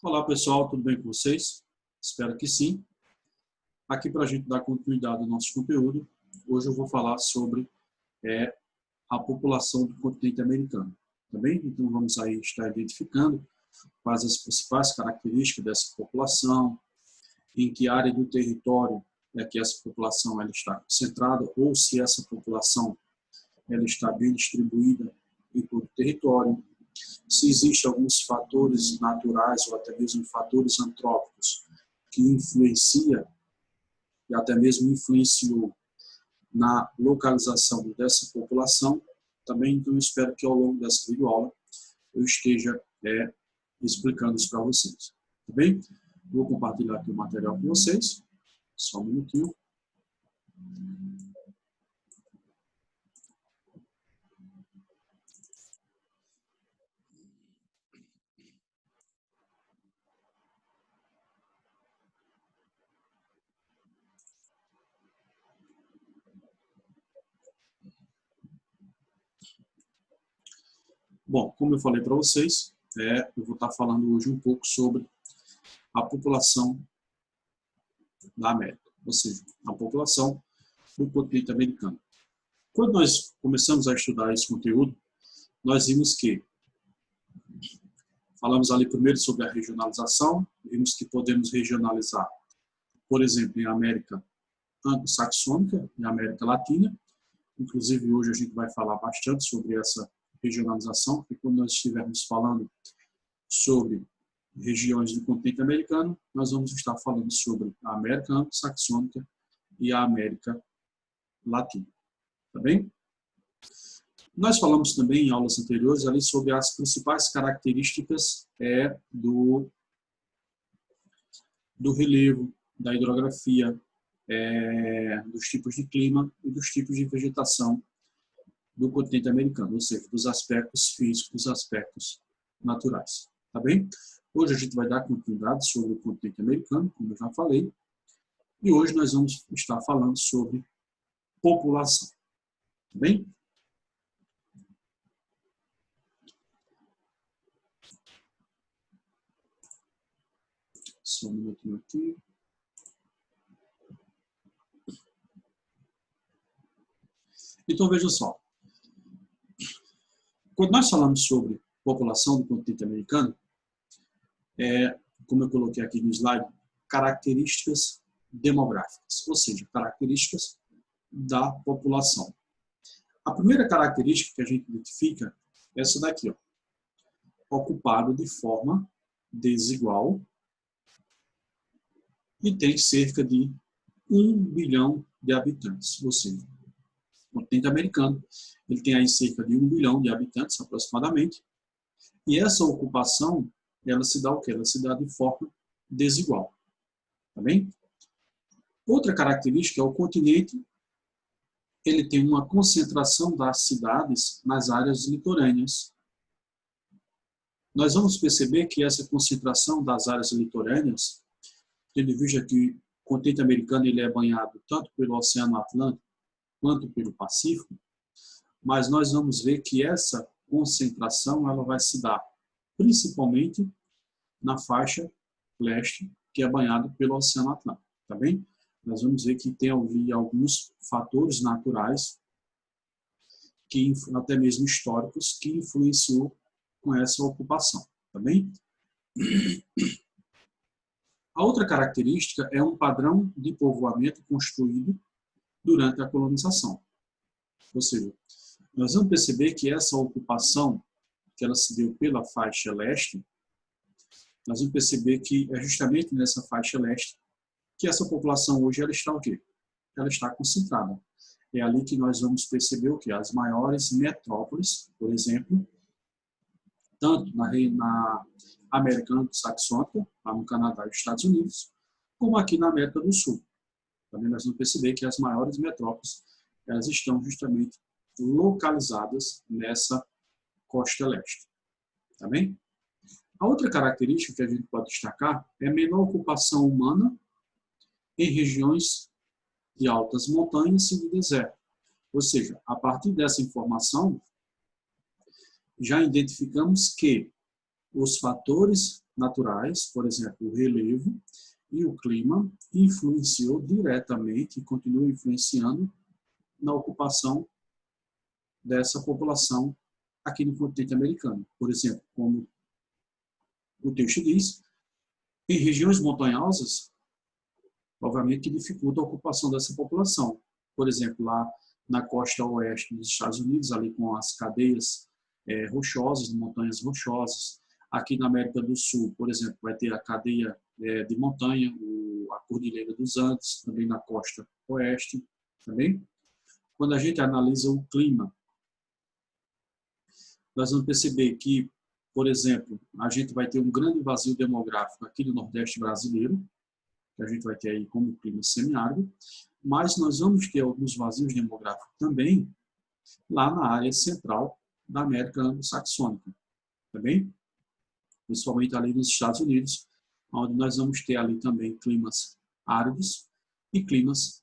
Olá pessoal, tudo bem com vocês? Espero que sim. Aqui para a gente dar continuidade ao nosso conteúdo, hoje eu vou falar sobre a população do continente americano. Tá bem? Então vamos aí estar identificando quais as principais características dessa população, em que área do território é que essa população ela está concentrada ou se essa população ela está bem distribuída em todo o território. Se existem alguns fatores naturais ou até mesmo fatores antrópicos que influencia e até mesmo influenciou na localização dessa população, também então eu espero que ao longo dessa videoaula eu esteja explicando isso para vocês. Tá bem? Vou compartilhar aqui o material com vocês. Só um minutinho. Bom, como eu falei para vocês, eu vou estar falando hoje um pouco sobre a população da América, ou seja, a população do continente americano. Quando nós começamos a estudar esse conteúdo, nós vimos que falamos ali primeiro sobre a regionalização, vimos que podemos regionalizar, por exemplo, em América anglo-saxônica e América Latina. Inclusive, hoje a gente vai falar bastante sobre essa regionalização, porque quando nós estivermos falando sobre regiões do continente americano, nós vamos estar falando sobre a América anglo-saxônica e a América Latina. Tá bem? Nós falamos também em aulas anteriores ali sobre as principais características do relevo, da hidrografia, dos tipos de clima e dos tipos de vegetação do continente americano, ou seja, dos aspectos físicos, dos aspectos naturais. Tá bem? Hoje a gente vai dar continuidade sobre o continente americano, como eu já falei, e hoje nós vamos estar falando sobre população. Tá bem? Só um minutinho aqui. Então, veja só. Quando nós falamos sobre população do continente americano, como eu coloquei aqui no slide, características demográficas, ou seja, características da população. A primeira característica que a gente identifica é essa daqui, ó, ocupado de forma desigual e tem cerca de 1 bilhão de habitantes, ou seja, o continente americano ele tem aí cerca de 1 bilhão de habitantes aproximadamente, e essa ocupação ela se dá o quê? Ela se dá de forma desigual, tá bem? Outra característica é o continente, ele tem uma concentração das cidades nas áreas litorâneas. Nós vamos perceber que essa concentração das áreas litorâneas, tendo em vista que o continente americano ele é banhado tanto pelo Oceano Atlântico quanto pelo Pacífico, mas nós vamos ver que essa concentração ela vai se dar principalmente na faixa leste, que é banhada pelo Oceano Atlântico, tá bem? Nós vamos ver que tem ali alguns fatores naturais, que até mesmo históricos, que influenciou com essa ocupação, tá bem? A outra característica é um padrão de povoamento construído durante a colonização. Ou seja, nós vamos perceber que essa ocupação, que ela se deu pela faixa leste, nós vamos perceber que é justamente nessa faixa leste que essa população hoje ela está o quê? Ela está concentrada. É ali que nós vamos perceber o quê? As maiores metrópoles, por exemplo, tanto na América anglo-saxônica, lá no Canadá e nos Estados Unidos, como aqui na América do Sul. Também nós vamos perceber que as maiores metrópoles elas estão justamente localizadas nessa costa leste. Tá bem? A outra característica que a gente pode destacar é a menor ocupação humana em regiões de altas montanhas e de deserto. Ou seja, a partir dessa informação, já identificamos que os fatores naturais, por exemplo, o relevo e o clima, influenciou diretamente e continua influenciando na ocupação dessa população aqui no continente americano. Por exemplo, como o texto diz, em regiões montanhosas, obviamente que dificulta a ocupação dessa população. Por exemplo, lá na costa oeste dos Estados Unidos, ali com as cadeias rochosas, montanhas rochosas. Aqui na América do Sul, por exemplo, vai ter a cadeia de montanha, a Cordilheira dos Andes, também na costa oeste. Também. Quando a gente analisa o clima, nós vamos perceber que, por exemplo, a gente vai ter um grande vazio demográfico aqui no Nordeste brasileiro, que a gente vai ter aí como clima semiárido, mas nós vamos ter alguns vazios demográficos também lá na área central da América anglo-saxônica, tá bem? Principalmente ali nos Estados Unidos, onde nós vamos ter ali também climas áridos e climas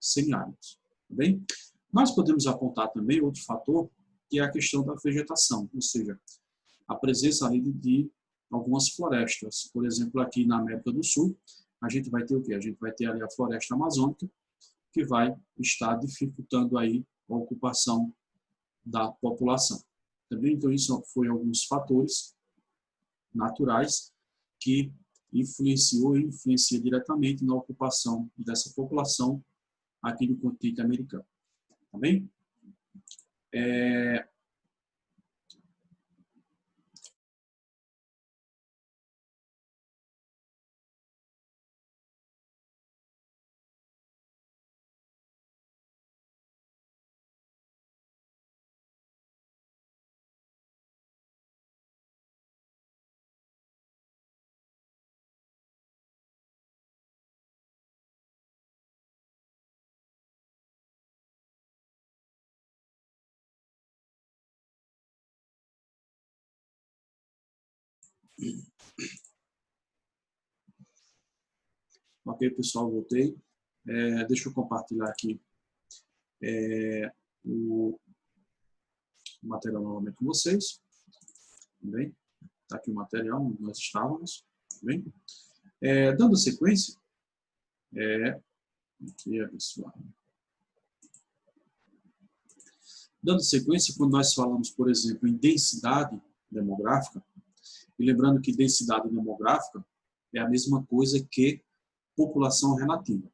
semiáridos, tá bem? Nós podemos apontar também outro fator, que é a questão da vegetação, ou seja, a presença ali de algumas florestas. Por exemplo, aqui na América do Sul, a gente vai ter o quê? A gente vai ter ali a floresta amazônica, que vai estar dificultando aí a ocupação da população. Também, então, isso foi alguns fatores naturais que influenciou e influencia diretamente na ocupação dessa população aqui no continente americano. Tá bem? Ok, pessoal, voltei. Deixa eu compartilhar aqui o material novamente com vocês. Bem, está aqui o material onde nós estávamos. Bem, dando sequência, aqui é pessoal. Dando sequência, quando nós falamos, por exemplo, em densidade demográfica, e lembrando que densidade demográfica é a mesma coisa que população relativa,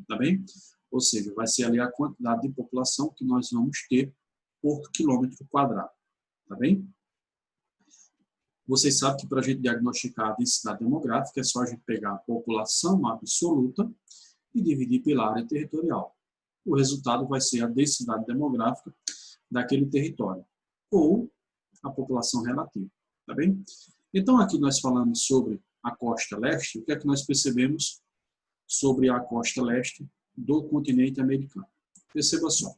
tá bem? Ou seja, vai ser ali a quantidade de população que nós vamos ter por quilômetro quadrado, tá bem? Vocês sabem que para a gente diagnosticar a densidade demográfica é só a gente pegar a população absoluta e dividir pela área territorial. O resultado vai ser a densidade demográfica daquele território, ou a população relativa, tá bem? Então, aqui nós falamos sobre a costa leste, o que é que nós percebemos sobre a costa leste do continente americano? Perceba só.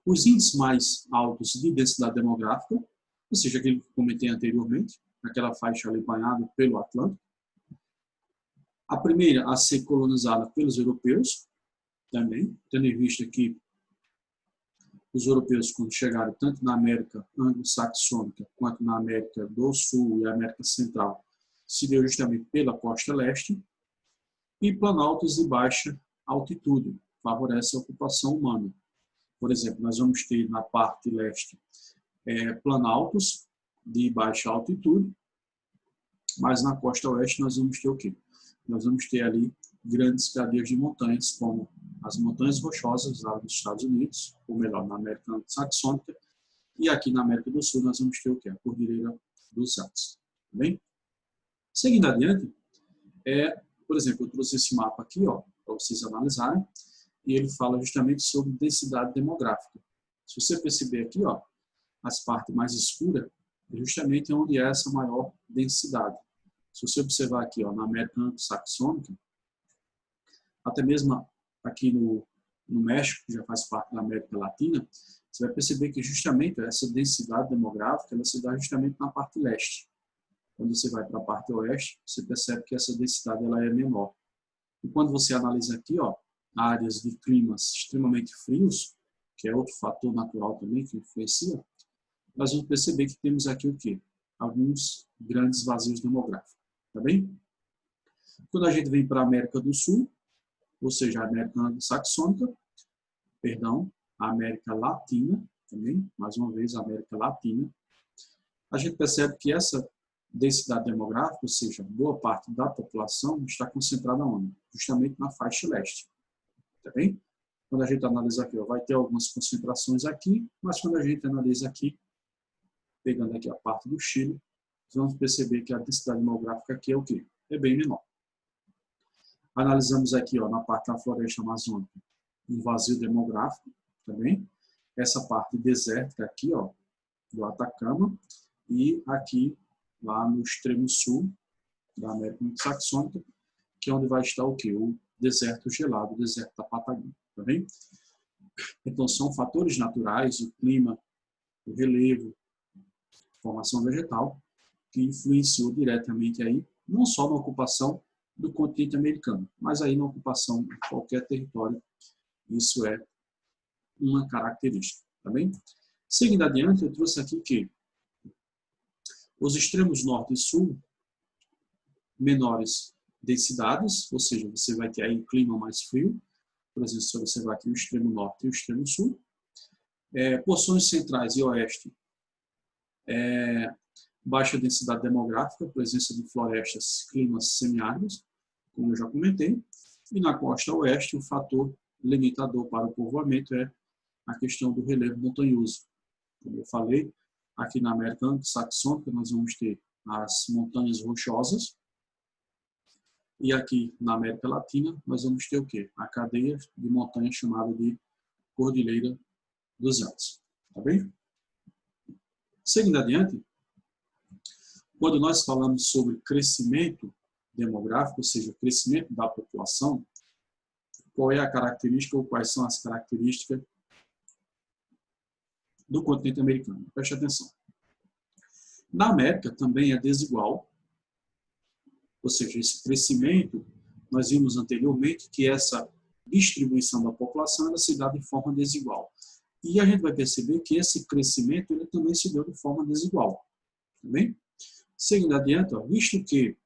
Os índices mais altos de densidade demográfica, ou seja, aquele que comentei anteriormente, naquela faixa ali banhada pelo Atlântico. A primeira a ser colonizada pelos europeus, também, tendo em vista que os europeus, quando chegaram tanto na América anglo-saxônica quanto na América do Sul e América Central, se deu justamente pela costa leste, e planaltos de baixa altitude, favorece a ocupação humana. Por exemplo, nós vamos ter na parte leste planaltos de baixa altitude, mas na costa oeste nós vamos ter o quê? Nós vamos ter ali grandes cadeias de montanhas, como as montanhas rochosas lá dos Estados Unidos, ou melhor, na América Saxônica, e aqui na América do Sul nós vamos ter o quê? A Cordilheira dos Andes. Tá bem? Seguindo adiante, por exemplo, eu trouxe esse mapa aqui, para vocês analisarem, e ele fala justamente sobre densidade demográfica. Se você perceber aqui, as partes mais escuras, é justamente onde é essa maior densidade. Se você observar aqui, na América Anglo-Saxônica, até mesmo aqui no México, que já faz parte da América Latina, você vai perceber que justamente essa densidade demográfica ela se dá justamente na parte leste. Quando você vai para a parte oeste, você percebe que essa densidade ela é menor. E quando você analisa aqui, áreas de climas extremamente frios, que é outro fator natural também que influencia, nós vamos perceber que temos aqui o quê? alguns grandes vazios demográficos, tá bem? Quando a gente vem para a América do Sul, ou seja, a América Anglo-Saxônica, perdão, a América Latina, também, mais uma vez, a América Latina, a gente percebe que essa densidade demográfica, ou seja, boa parte da população, está concentrada onde? Justamente na faixa leste, tá bem? Quando a gente analisa aqui, ó, vai ter algumas concentrações aqui, mas quando a gente analisa aqui, pegando aqui a parte do Chile, vamos perceber que a densidade demográfica aqui é o quê? É bem menor. Analisamos aqui, ó, na parte da floresta amazônica, um vazio demográfico, também. Essa parte desértica aqui, ó, do Atacama, e aqui, lá no extremo sul da América Saxônica, que é onde vai estar o quê? O deserto gelado, o deserto da Patagônia, tá bem? Então, são fatores naturais, o clima, o relevo, a formação vegetal, que influenciou diretamente aí, não só na ocupação do continente americano, mas aí na ocupação de qualquer território. Isso é uma característica, tá bem? Seguindo adiante, eu trouxe aqui que os extremos norte e sul, menores densidades, ou seja, você vai ter aí um clima mais frio, por exemplo, se você vai aqui o extremo norte e o extremo sul. Porções centrais e oeste, baixa densidade demográfica, presença de florestas, climas semiáridos, como eu já comentei. E na costa oeste, o fator limitador para o povoamento é a questão do relevo montanhoso. Como eu falei, aqui na América Anglo-Saxônica nós vamos ter as montanhas rochosas, e aqui na América Latina nós vamos ter o quê? A cadeia de montanhas chamada de Cordilheira dos Andes. Tá bem? Seguindo adiante, quando nós falamos sobre crescimento demográfico, ou seja, crescimento da população, qual é a característica ou quais são as características do continente americano? Preste atenção. Na América também é desigual, ou seja, esse crescimento, nós vimos anteriormente que essa distribuição da população ela se dá de forma desigual. E a gente vai perceber que esse crescimento ele também se deu de forma desigual. Tá bem? Seguindo adiante, ó, visto que,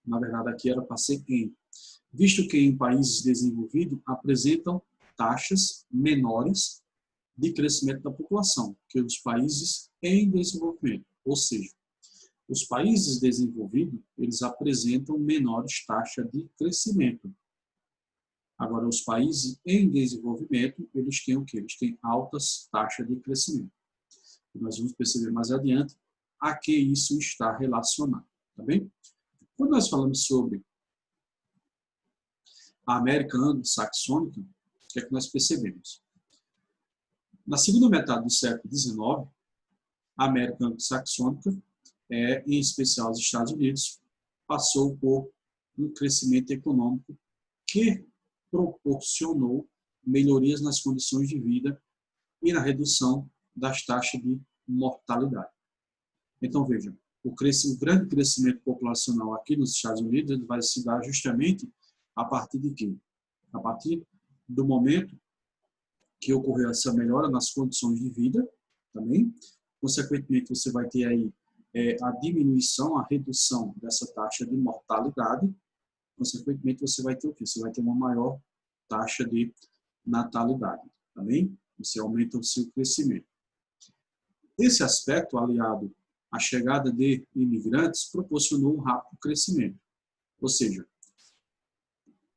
na verdade aqui era para ser em, visto que em países desenvolvidos apresentam taxas menores de crescimento da população que os países em desenvolvimento, ou seja, os países desenvolvidos, eles apresentam menores taxas de crescimento. Agora, os países em desenvolvimento, eles têm o quê? Eles têm altas taxas de crescimento. E nós vamos perceber mais adiante a que isso está relacionado, tá bem? Quando nós falamos sobre a América Anglo-Saxônica, o que é que nós percebemos? Na segunda metade do século XIX, a América Anglo-Saxônica, em especial os Estados Unidos, passou por um crescimento econômico que proporcionou melhorias nas condições de vida e na redução das taxas de mortalidade. Então, veja, o grande crescimento populacional aqui nos Estados Unidos vai se dar justamente a partir de quê? A partir do momento que ocorreu essa melhora nas condições de vida, também. Consequentemente, você vai ter aí a diminuição, a redução dessa taxa de mortalidade. Consequentemente, você vai ter o quê? Você vai ter uma maior taxa de natalidade, também. Você aumenta o seu crescimento. Esse aspecto, aliado à chegada de imigrantes, proporcionou um rápido crescimento. Ou seja,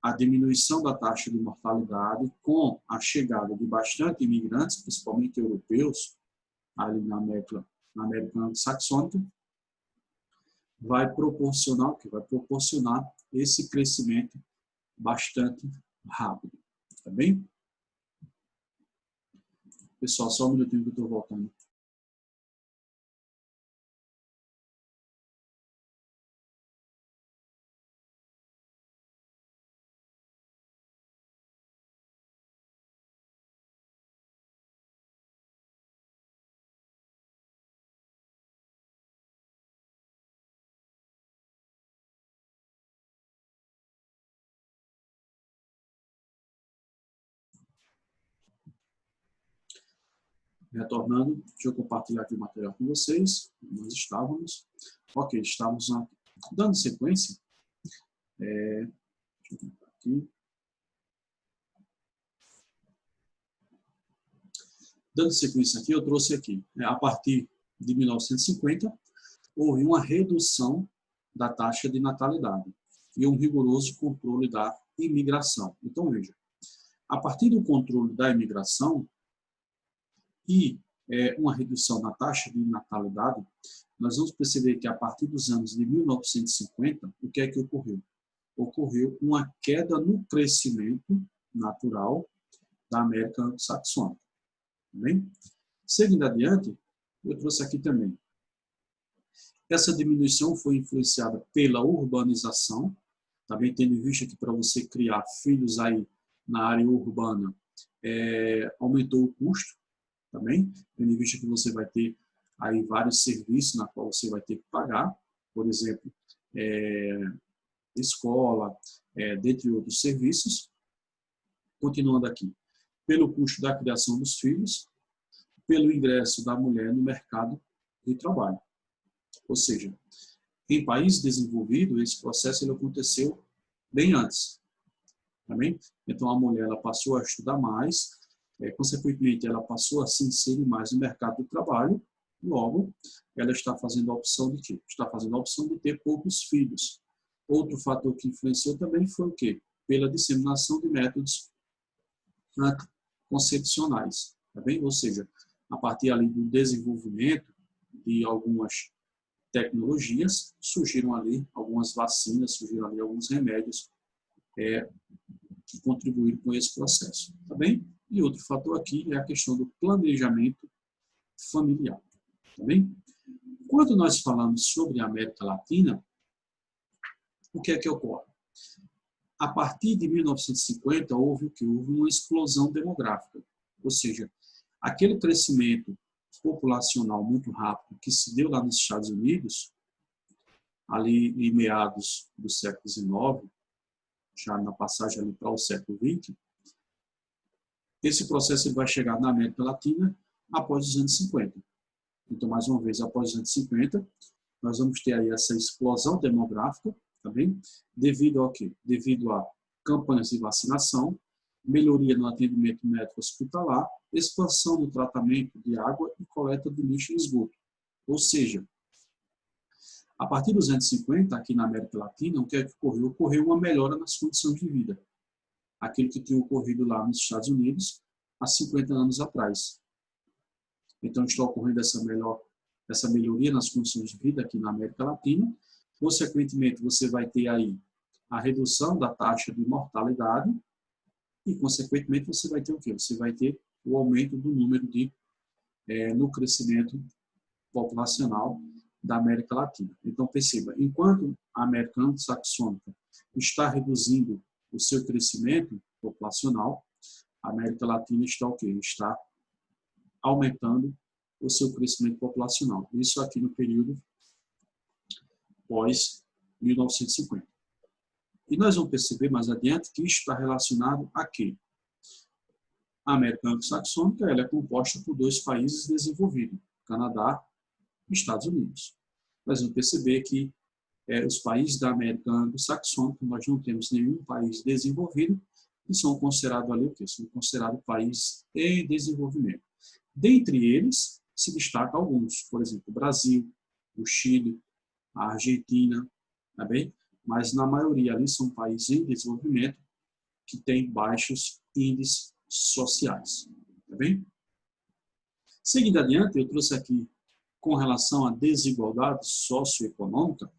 a diminuição da taxa de mortalidade com a chegada de bastante imigrantes, principalmente europeus, ali na América Anglo-Saxônica, vai proporcionar o quê? Vai proporcionar esse crescimento bastante rápido, tá bem? Pessoal, só um minutinho que eu estou voltando. Retornando, deixa eu compartilhar aqui o material com vocês. Nós estávamos. Ok, estávamos dando sequência. Deixa eu colocar aqui. Dando sequência aqui, eu trouxe aqui, a partir de 1950, houve uma redução da taxa de natalidade e um rigoroso controle da imigração. Então, veja, a partir do controle da imigração e uma redução na taxa de natalidade, nós vamos perceber que a partir dos anos de 1950, o que é que ocorreu? Ocorreu uma queda no crescimento natural da América anglo-saxônica. Bem? Seguindo adiante, eu trouxe aqui também. Essa diminuição foi influenciada pela urbanização, também tendo em vista que para você criar filhos aí na área urbana, aumentou o custo, também, tendo em vista que você vai ter aí vários serviços na qual você vai ter que pagar, por exemplo, escola, dentre outros serviços. Continuando aqui, pelo custo da criação dos filhos, pelo ingresso da mulher no mercado de trabalho. Ou seja, em país desenvolvido, esse processo ele aconteceu bem antes. Também? Então, a mulher ela passou a estudar mais, consequentemente, ela passou a se inserir mais no mercado de trabalho, logo, ela está fazendo a opção de quê? Está fazendo a opção de ter poucos filhos. Outro fator que influenciou também foi o quê? Pela disseminação de métodos anticoncepcionais. Tá bem? Ou seja, a partir ali do desenvolvimento de algumas tecnologias, surgiram ali algumas vacinas, surgiram ali alguns remédios que contribuíram com esse processo. Tá bem? E outro fator aqui é a questão do planejamento familiar. Tá bem? Quando nós falamos sobre a América Latina, o que é que ocorre? A partir de 1950, houve o que? Houve uma explosão demográfica. Ou seja, aquele crescimento populacional muito rápido que se deu lá nos Estados Unidos, ali em meados do século XIX, já na passagem ali para o século XX, esse processo ele vai chegar na América Latina após os anos 50. Então, mais uma vez, após os anos 50, nós vamos ter aí essa explosão demográfica, também, devido ao quê? Devido a campanhas de vacinação, melhoria no atendimento médico hospitalar, expansão no tratamento de água e coleta de lixo e esgoto. Ou seja, a partir dos anos 50, aqui na América Latina, o que é que ocorreu? Ocorreu uma melhora nas condições de vida. Aquilo que tinha ocorrido lá nos Estados Unidos há 50 anos atrás. Então, está ocorrendo essa melhoria nas condições de vida aqui na América Latina. Consequentemente, você vai ter aí a redução da taxa de mortalidade e, consequentemente, você vai ter o quê? Você vai ter o aumento do número no crescimento populacional da América Latina. Então, perceba, enquanto a América anglo-saxônica está reduzindo o seu crescimento populacional, a América Latina está o quê? Está aumentando o seu crescimento populacional. Isso aqui no período pós-1950. E nós vamos perceber mais adiante que isso está relacionado a quê? A América anglo-saxônica ela é composta por dois países desenvolvidos, Canadá e Estados Unidos. Nós vamos perceber que os países da América anglo-saxônica, nós não temos nenhum país desenvolvido, e são considerados ali o quê? São considerados países em desenvolvimento. Dentre eles, se destacam alguns, por exemplo, o Brasil, o Chile, a Argentina, tá bem? Mas na maioria ali são países em desenvolvimento que têm baixos índices sociais, tá bem? Seguindo adiante, eu trouxe aqui com relação à desigualdade socioeconômica,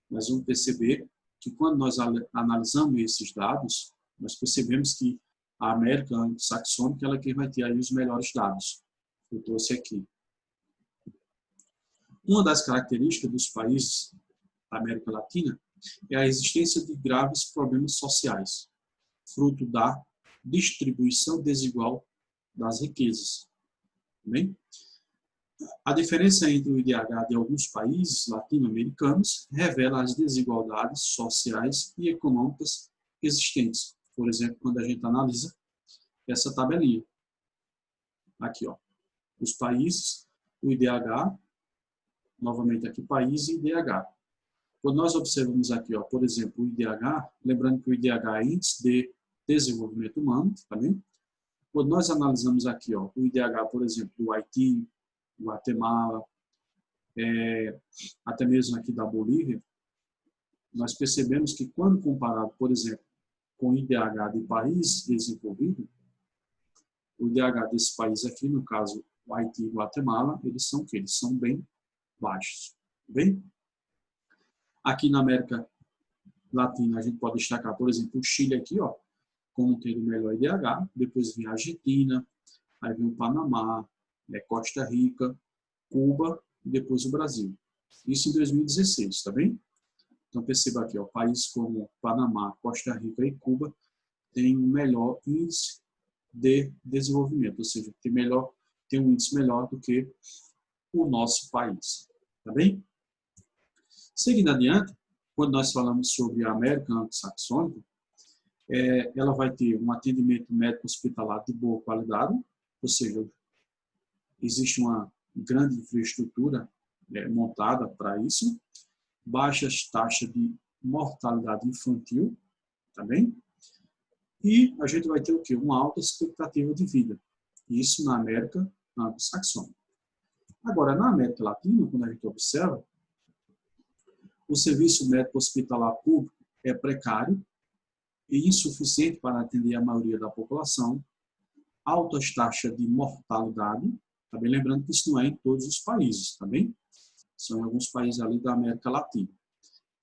nós vamos perceber que quando nós analisamos esses dados, nós percebemos que a América anglo-saxônica ela que vai ter aí os melhores dados. Eu trouxe aqui. Uma das características dos países da América Latina é a existência de graves problemas sociais, fruto da distribuição desigual das riquezas. Bem? A diferença entre o IDH de alguns países latino-americanos revela as desigualdades sociais e econômicas existentes. Por exemplo, quando a gente analisa essa tabelinha. Aqui, ó. os países, o IDH, novamente aqui país e IDH. Quando nós observamos aqui, ó, por exemplo, o IDH, lembrando que o IDH é Índice de Desenvolvimento Humano, tá bem? Quando nós analisamos aqui, ó, o IDH, por exemplo, do Haiti, Guatemala, até mesmo aqui da Bolívia, nós percebemos que quando comparado, por exemplo, com o IDH de país desenvolvido, o IDH desse país aqui, no caso, o Haiti e Guatemala, eles são o quê? Eles são bem baixos. Bem? Aqui na América Latina, a gente pode destacar, por exemplo, o Chile aqui, ó, como tendo o melhor IDH, depois vem a Argentina, aí vem o Panamá, Costa Rica, Cuba e depois o Brasil. Isso em 2016, tá bem? Então perceba aqui, ó, países como Panamá, Costa Rica e Cuba têm um melhor índice de desenvolvimento, ou seja, tem um índice melhor do que o nosso país, tá bem? Seguindo adiante, quando nós falamos sobre a América Anglo-Saxônica, ela vai ter um atendimento médico hospitalar de boa qualidade, ou seja, existe uma grande infraestrutura montada para isso, baixas taxas de mortalidade infantil, tá bem? E a gente vai ter o quê? Uma alta expectativa de vida. Isso na América Anglo-Saxônica. Agora, na América Latina, quando a gente observa, o serviço médico hospitalar público é precário e insuficiente para atender a maioria da população, altas taxas de mortalidade, tá bem? Lembrando que isso não é em todos os países, tá bem? São em alguns países ali da América Latina.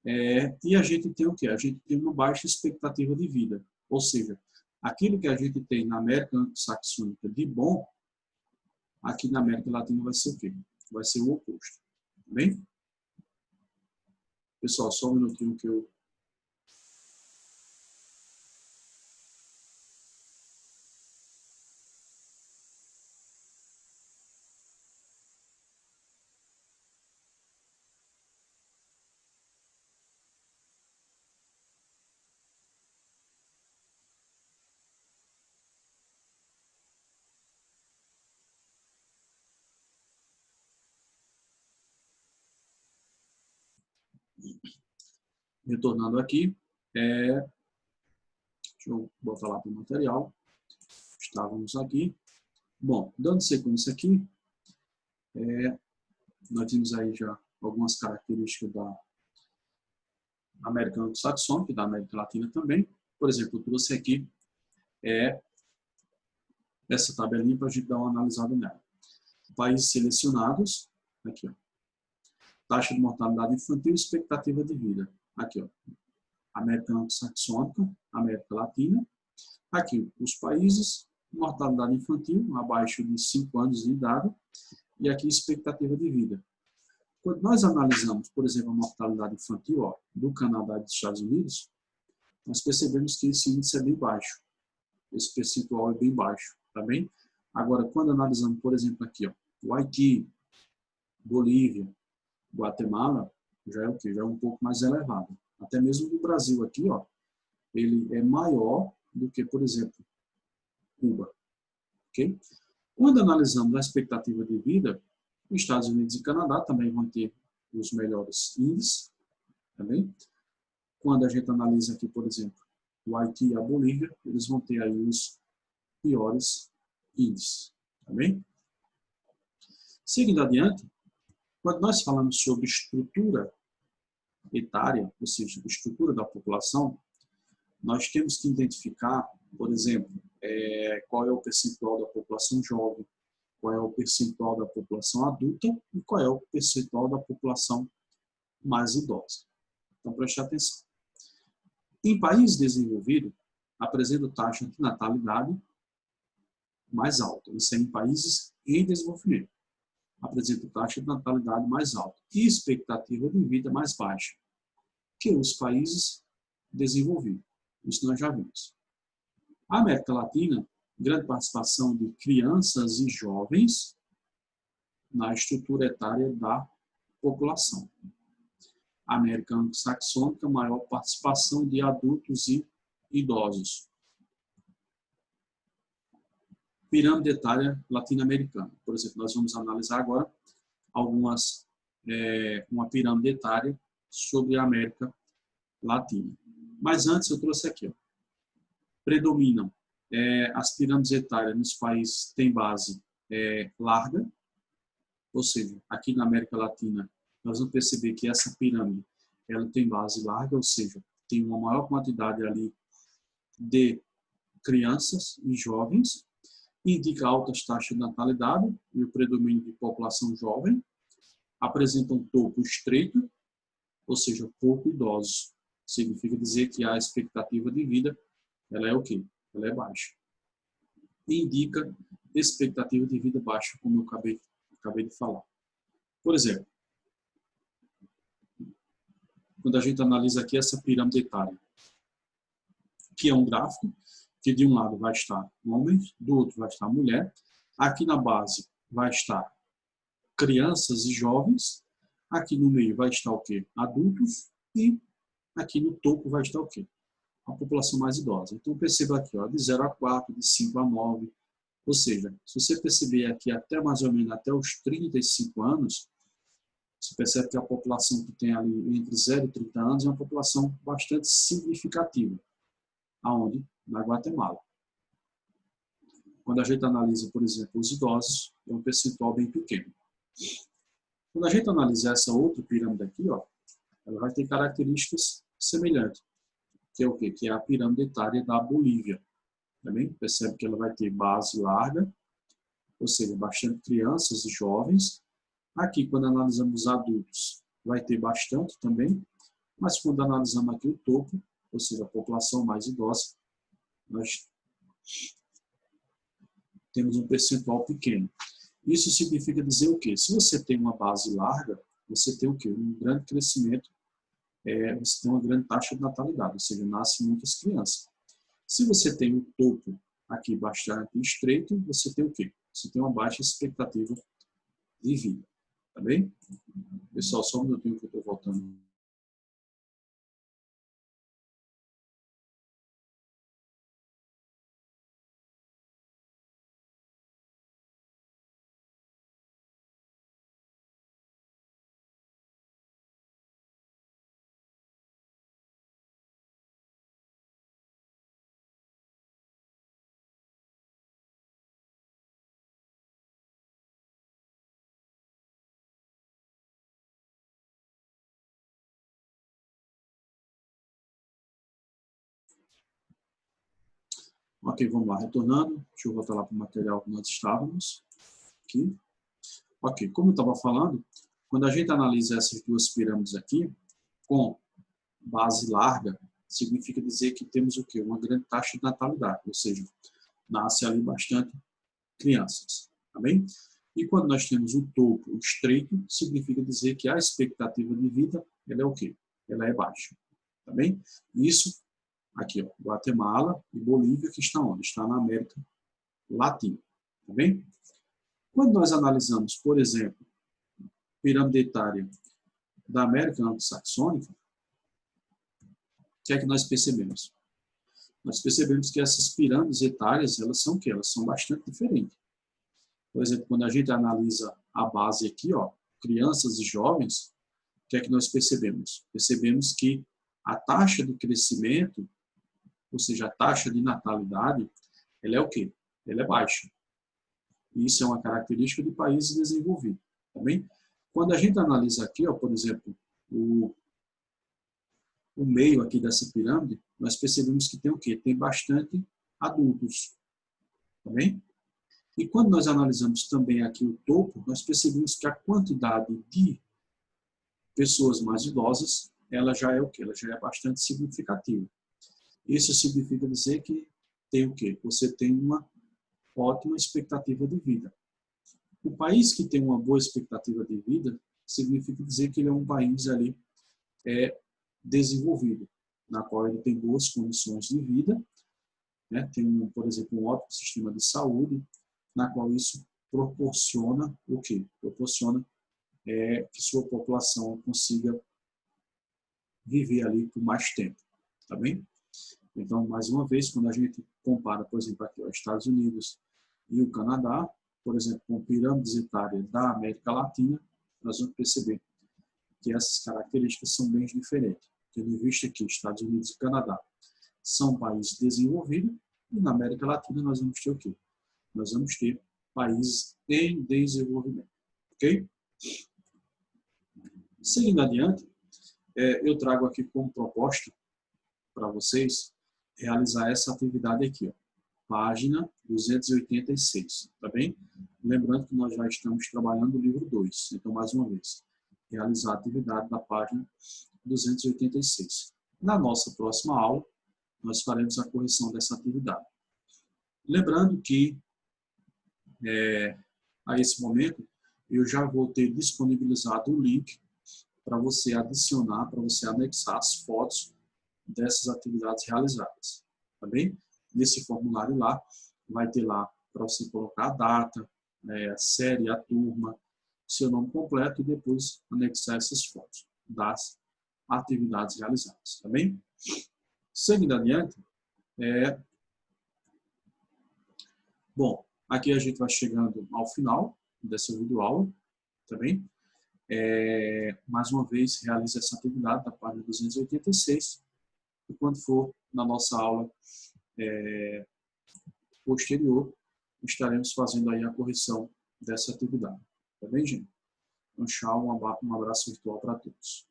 E a gente tem o quê? A gente tem uma baixa expectativa de vida, ou seja, aquilo que a gente tem na América Anglo-Saxônica de bom, aqui na América Latina vai ser o quê? Vai ser o oposto, tá bem? Pessoal, só um minutinho que eu... Retornando aqui, deixa eu botar lá para o material. Estávamos aqui. Bom, dando sequência aqui, nós temos aí já algumas características da América Anglo-Saxônica e da América Latina também. Por exemplo, eu trouxe aqui essa tabelinha para a gente dar uma analisada nela. Países selecionados, aqui, ó. Taxa de mortalidade infantil e expectativa de vida. Aqui, ó. América Anglo-Saxônica, América Latina. Aqui, os países, mortalidade infantil, abaixo de 5 anos de idade. E aqui, expectativa de vida. Quando nós analisamos, por exemplo, a mortalidade infantil, ó, do Canadá e dos Estados Unidos, nós percebemos que esse índice é bem baixo. Esse percentual é bem baixo, tá bem? Agora, quando analisamos, por exemplo, aqui, ó, o Haiti, Bolívia, Guatemala, já é o quê? Já é um pouco mais elevado. Até mesmo no Brasil aqui, ó, ele é maior do que, por exemplo, Cuba. Ok? Quando analisamos a expectativa de vida, os Estados Unidos e Canadá também vão ter os melhores índices, também. Quando a gente analisa aqui, por exemplo, o Haiti e a Bolívia, eles vão ter aí os piores índices, tá bem? Seguindo adiante, quando nós falamos sobre estrutura etária, ou seja, estrutura da população, nós temos que identificar, por exemplo, qual é o percentual da população jovem, qual é o percentual da população adulta e qual é o percentual da população mais idosa. Então, preste atenção. Em países desenvolvidos, apresenta taxa de natalidade mais alta. Isso é em países em desenvolvimento. Apresenta taxa de natalidade mais alta e expectativa de vida mais baixa que os países desenvolvidos. Isso nós já vimos. A América Latina, grande participação de crianças e jovens na estrutura etária da população. A América Anglo-Saxônica, maior participação de adultos e idosos. pirâmide etária latino-americana. Por exemplo, nós vamos analisar agora uma pirâmide etária sobre a América Latina. Mas antes eu trouxe aqui, ó, predominam as pirâmides etárias nos países que têm base larga, ou seja, aqui na América Latina, nós vamos perceber que essa pirâmide ela tem base larga, ou seja, tem uma maior quantidade ali de crianças e jovens, indica altas taxas de natalidade e o predomínio de população jovem, apresenta um topo estreito, ou seja, pouco idosos. Significa dizer que a expectativa de vida ela é o quê? Ela é baixa. E indica expectativa de vida baixa, como eu acabei de falar. Por exemplo, quando a gente analisa aqui essa pirâmide etária, que é um gráfico, que de um lado vai estar homens, do outro vai estar mulher, aqui na base vai estar crianças e jovens, aqui no meio vai estar o quê? Adultos, e aqui no topo vai estar o quê? A população mais idosa. Então perceba aqui, ó, de 0 a 4, de 5 a 9, ou seja, se você perceber aqui até mais ou menos até os 35 anos, você percebe que a população que tem ali entre 0 e 30 anos é uma população bastante significativa. Aonde? Na Guatemala. Quando a gente analisa, por exemplo, os idosos, é um percentual bem pequeno. Quando a gente analisa essa outra pirâmide aqui, ó, ela vai ter características semelhantes, que é o quê? Que é a pirâmide etária da Bolívia. Também percebe que ela vai ter base larga, ou seja, bastante crianças e jovens. Aqui, quando analisamos adultos, vai ter bastante também, mas quando analisamos aqui o topo, ou seja, a população mais idosa, nós temos um percentual pequeno. Isso significa dizer o quê? Se você tem uma base larga, você tem o quê? Um grande crescimento, você tem uma grande taxa de natalidade, ou seja, nascem muitas crianças. Se você tem um topo aqui bastante estreito, você tem o quê? Você tem uma baixa expectativa de vida. Tá bem? Pessoal, só um minutinho que eu estou voltando. Ok, vamos lá, retornando. Deixa eu voltar lá para o material que nós estávamos. Aqui. Ok, como eu estava falando, quando a gente analisa essas duas pirâmides aqui, com base larga, significa dizer que temos o quê? Uma grande taxa de natalidade, ou seja, nasce ali bastante crianças, tá bem? E quando nós temos o topo estreito, significa dizer que a expectativa de vida, ela é o quê? Ela é baixa, tá bem? Isso aqui, ó, Guatemala e Bolívia, que está onde? Está na América Latina, tá bem? Quando nós analisamos, por exemplo, pirâmide etária da América Anglo-Saxônica, o que é que nós percebemos? Nós percebemos que essas pirâmides etárias, elas são o quê? Elas são bastante diferentes. Por exemplo, quando a gente analisa a base aqui, ó, crianças e jovens, o que é que nós percebemos? Percebemos que a taxa de crescimento, ou seja, a taxa de natalidade, ela é o quê? Ela é baixa. E isso é uma característica de países desenvolvidos. Tá bem? Quando a gente analisa aqui, ó, por exemplo, o meio aqui dessa pirâmide, nós percebemos que tem o quê? Tem bastante adultos. Tá bem? E quando nós analisamos também aqui o topo, nós percebemos que a quantidade de pessoas mais idosas, ela já é o quê? Ela já é bastante significativa. Isso significa dizer que tem o quê? Você tem uma ótima expectativa de vida. O país que tem uma boa expectativa de vida significa dizer que ele é um país ali desenvolvido, na qual ele tem boas condições de vida, né? Tem, por exemplo, um ótimo sistema de saúde, na qual isso proporciona o quê? Proporciona que sua população consiga viver ali por mais tempo, tá bem? Então, mais uma vez, quando a gente compara, por exemplo, aqui os Estados Unidos, e o Canadá, por exemplo, com pirâmides etárias da América Latina, nós vamos perceber que essas características são bem diferentes. Tendo em vista que Estados Unidos e Canadá são países desenvolvidos, e na América Latina nós vamos ter o quê? Nós vamos ter países em desenvolvimento. Ok? Seguindo adiante, eu trago aqui como proposta para vocês realizar essa atividade aqui, ó, página 286, tá bem? Lembrando que nós já estamos trabalhando o livro 2, então, mais uma vez, realizar a atividade da página 286. Na nossa próxima aula, nós faremos a correção dessa atividade. Lembrando que, a esse momento, eu já vou ter disponibilizado o link para você adicionar, para você anexar as fotos dessas atividades realizadas, tá bem? Nesse formulário lá, vai ter lá para você colocar a data, a série, a turma, seu nome completo e depois anexar essas fotos das atividades realizadas, tá bem? Seguindo adiante, bom, aqui a gente vai chegando ao final dessa videoaula, tá bem? Mais uma vez, realize essa atividade da página 286 e quando for na nossa aula posterior, estaremos fazendo aí a correção dessa atividade. Tá bem, gente? Então, tchau, um abraço virtual para todos.